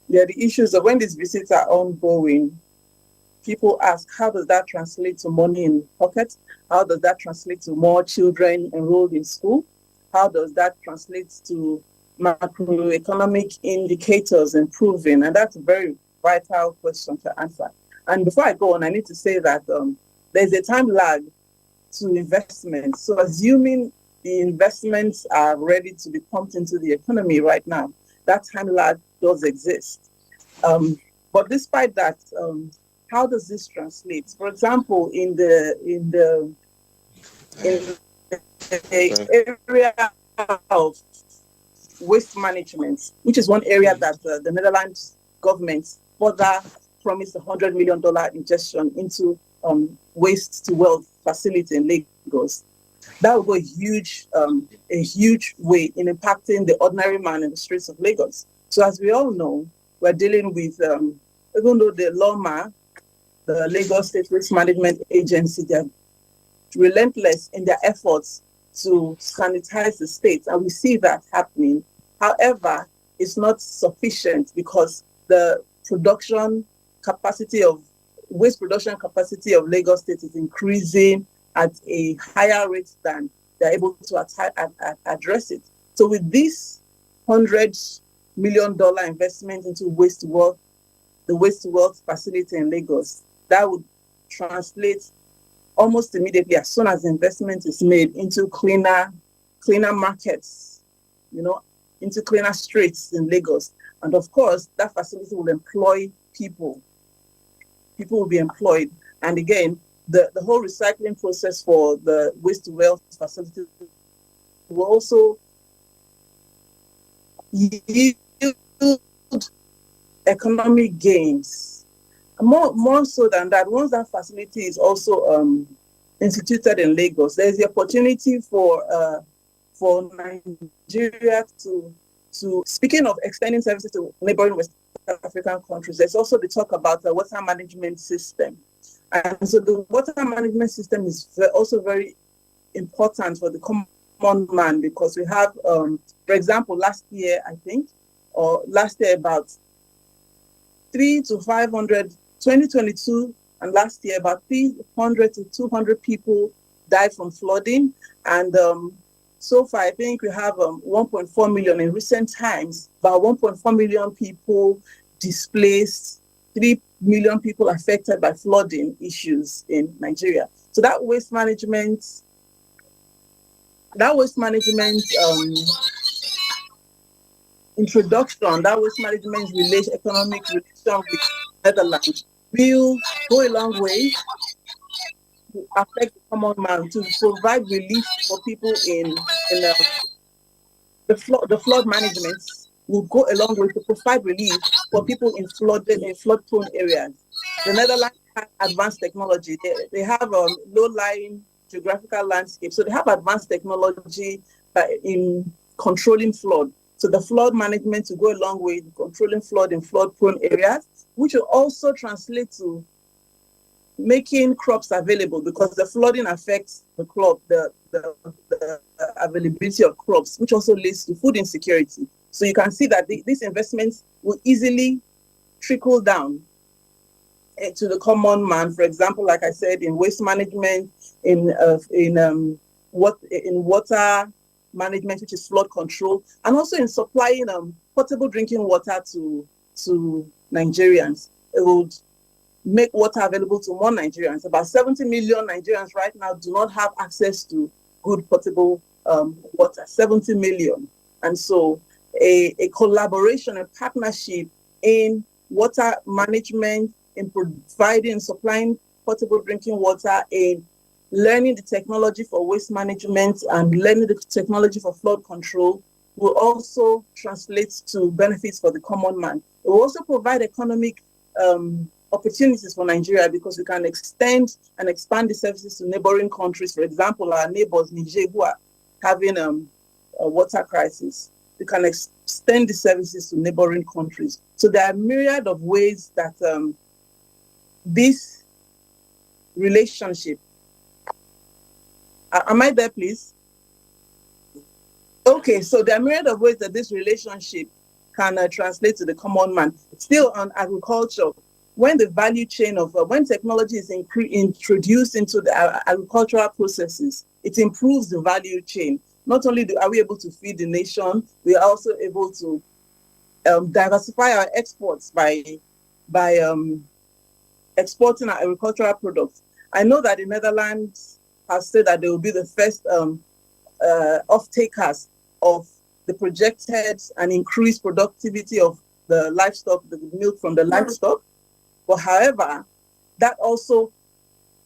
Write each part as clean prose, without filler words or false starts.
There are the issues of when these visits are ongoing, people ask, how does that translate to money in pockets? How does that translate to more children enrolled in school? How does that translate to macroeconomic indicators improving? And that's a very vital question to answer. And before I go on, I need to say that there's a time lag to investments. So assuming the investments are ready to be pumped into the economy right now, that time lag does exist. But despite that, how does this translate? For example, in the area of waste management, which is one area that the Netherlands government further promised $100 million injection into waste to wealth facility in Lagos. That will go a huge way in impacting the ordinary man in the streets of Lagos. So as we all know, we're dealing with, even though the LOMA, the Lagos State Waste Management Agency, they're relentless in their efforts to sanitize the state, and we see that happening. However, it's not sufficient because the waste production capacity of Lagos State is increasing at a higher rate than they're able to address it. So with this $100 million investment into the waste to wealth facility in Lagos, that would translate almost immediately, as soon as the investment is made, into cleaner markets, into cleaner streets in Lagos. And of course, that facility will employ people. People will be employed. And again, the whole recycling process for the waste to wealth facility will also yield economic gains. More so than that, once that facility is also instituted in Lagos, there's the opportunity for Nigeria to speaking of extending services to neighboring West African countries, there's also the talk about the water management system. And so the water management system is also very important for the common man, because we have, for example, last year about 300 to 500, 2022 and last year, about 300 to 200 people died from flooding. And so far, I think we have 1.4 million in recent times, about 1.4 million people displaced, 3 million people affected by flooding issues in Nigeria. So that waste management introduction, that waste management economic relation with Netherlands will go a long way to affect the common man, to provide relief for people in the flood management will go a long way to provide relief for people in flood-prone areas. The Netherlands have advanced technology. They have low-lying geographical landscape, so they have advanced technology in controlling flood. So the flood management will go a long way in controlling flood in flood-prone areas, which will also translate to making crops available, because the flooding affects the availability of crops, which also leads to food insecurity. So you can see that these investments will easily trickle down to the common man. For example, like I said, in waste management, in water management, which is flood control, and also in supplying potable drinking water to Nigerians. It would make water available to more Nigerians. About 70 million Nigerians right now do not have access to good potable water, 70 million. And so a collaboration, a partnership in water management, in providing, supplying potable drinking water, in learning the technology for waste management and learning the technology for flood control will also translate to benefits for the common man. It will also provide economic opportunities for Nigeria, because we can extend and expand the services to neighboring countries. For example, our neighbors, Niger, who are having a water crisis, we can extend the services to neighboring countries. So there are a myriad of ways that this relationship, am I there, please? Okay, so there are a myriad of ways that this relationship can translate to the common man. Still on agriculture, when the value chain of when technology is introduced into the agricultural processes, it improves the value chain. Not only are we able to feed the nation, we are also able to diversify our exports by exporting our agricultural products. I know that the Netherlands has said that they will be the first off-takers of the projected and increased productivity of the livestock, the milk from the livestock. But however, that also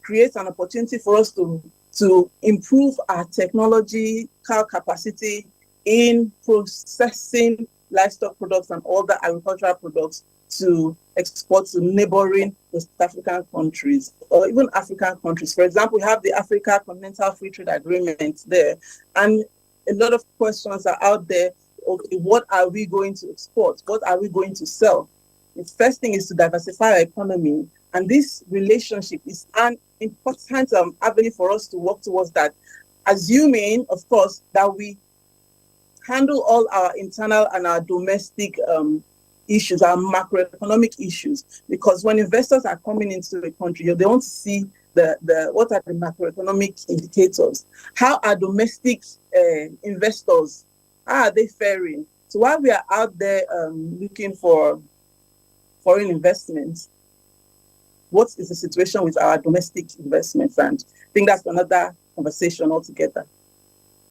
creates an opportunity for us to improve our technological capacity in processing livestock products and other agricultural products to export to neighboring West African countries or even African countries. For example, we have the Africa Continental Free Trade Agreement there, and a lot of questions are out there. Okay, what are we going to export? What are we going to sell? The first thing is to diversify our economy, and this relationship is an important avenue for us to work towards that, assuming, of course, that we handle all our internal and our domestic issues, our macroeconomic issues, because when investors are coming into the country, they want to see what are the macroeconomic indicators, how are domestic investors, how are they faring? So while we are out there looking for foreign investments, what is the situation with our domestic investments? And I think that's another conversation altogether.